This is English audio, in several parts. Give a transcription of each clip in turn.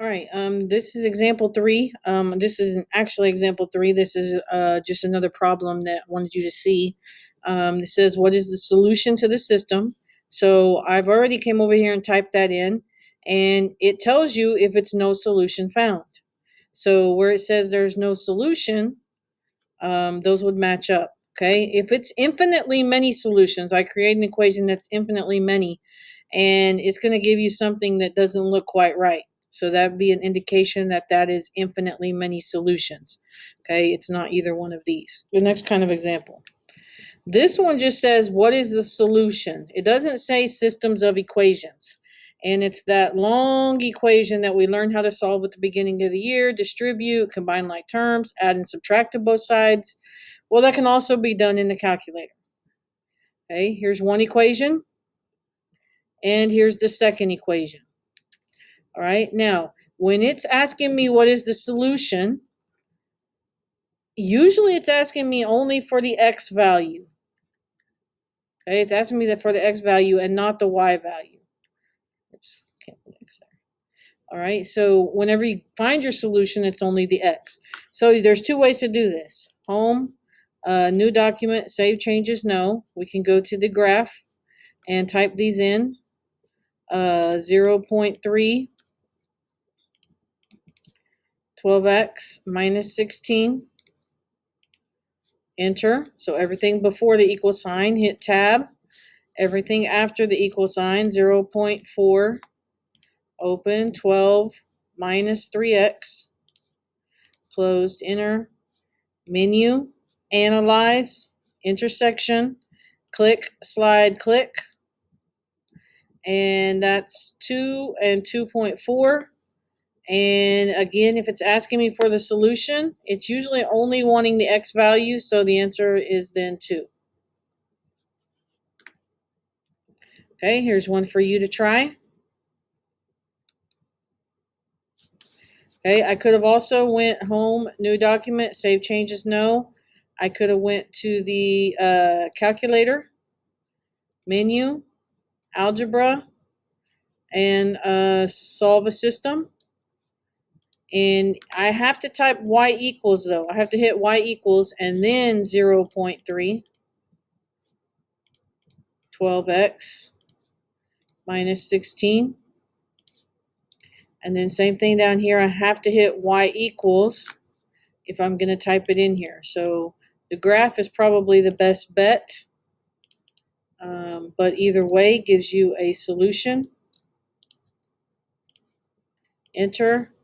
All right, this is example 3. This isn't actually example 3. This is just another problem that I wanted you to see. It says, what is the solution to the system? So I've already came over here and typed that in, and it tells you if it's no solution found. So where it says there's no solution, those would match up. Okay, if it's infinitely many solutions, I create an equation that's infinitely many, and it's going to give you something that doesn't look quite right. So that would be an indication that that is infinitely many solutions. Okay, it's not either one of these. The next kind of example. This one just says, what is the solution? It doesn't say systems of equations. And it's that long equation that we learned how to solve at the beginning of the year: distribute, combine like terms, add and subtract to both sides. Well, that can also be done in the calculator. Okay, here's one equation, and here's the second equation. All right, now, when it's asking me what is the solution, usually it's asking me only for the x value. Okay, it's asking me for the x value and not the y value. Oops, can't put x there. All right, so whenever you find your solution, it's only the x. So there's two ways to do this. Home, new document, save changes, no. We can go to the graph and type these in. 0.3, 12x minus 16. Enter. So everything before the equal sign, hit tab. Everything after the equal sign, 0.4, open, 12 minus 3x, closed, enter, menu, analyze, intersection, click, slide, click, and that's 2 and 2.4. And again, if it's asking me for the solution, it's usually only wanting the x value, so the answer is then 2. Okay, here's one for you to try. Okay, I could have also went home, new document, save changes, no. I could have went to the calculator, menu, algebra, and solve a system. And I have to type y equals, though. I have to hit y equals and then 0.3, 12x minus 16. And then same thing down here. I have to hit y equals if I'm going to type it in here. So the graph is probably the best bet. But either way gives you a solution. Enter.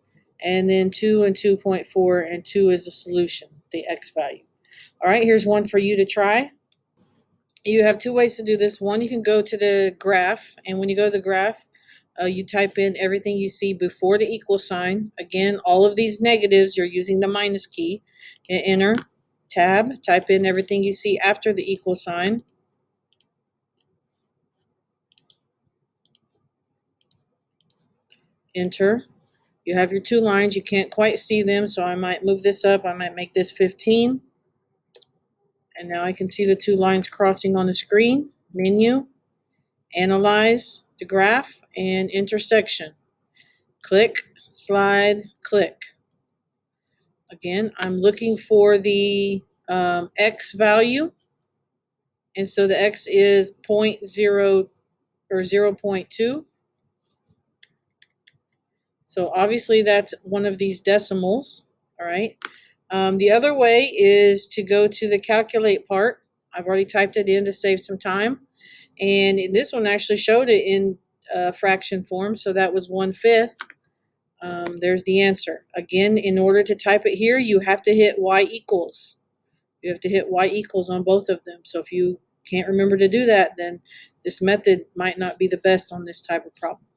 And then 2 and 2.4, and 2 is the solution, the x value. All right, here's one for you to try. You have two ways to do this. One, you can go to the graph, and when you go to the graph, you type in everything you see before the equal sign. Again, all of these negatives, you're using the minus key. Hit enter, tab, type in everything you see after the equal sign. Enter. You have your two lines. You can't quite see them, so I might move this up. I might make this 15. And now I can see the two lines crossing on the screen. Menu, analyze the graph, and intersection. Click, slide, click. Again, I'm looking for the x value. And so the x is 0.0 or 0.2. So obviously that's one of these decimals. All right. The other way is to go to the calculate part. I've already typed it in to save some time. And this one actually showed it in fraction form. So that was 1/5. There's the answer. Again, in order to type it here, you have to hit y equals. You have to hit y equals on both of them. So if you can't remember to do that, then this method might not be the best on this type of problem.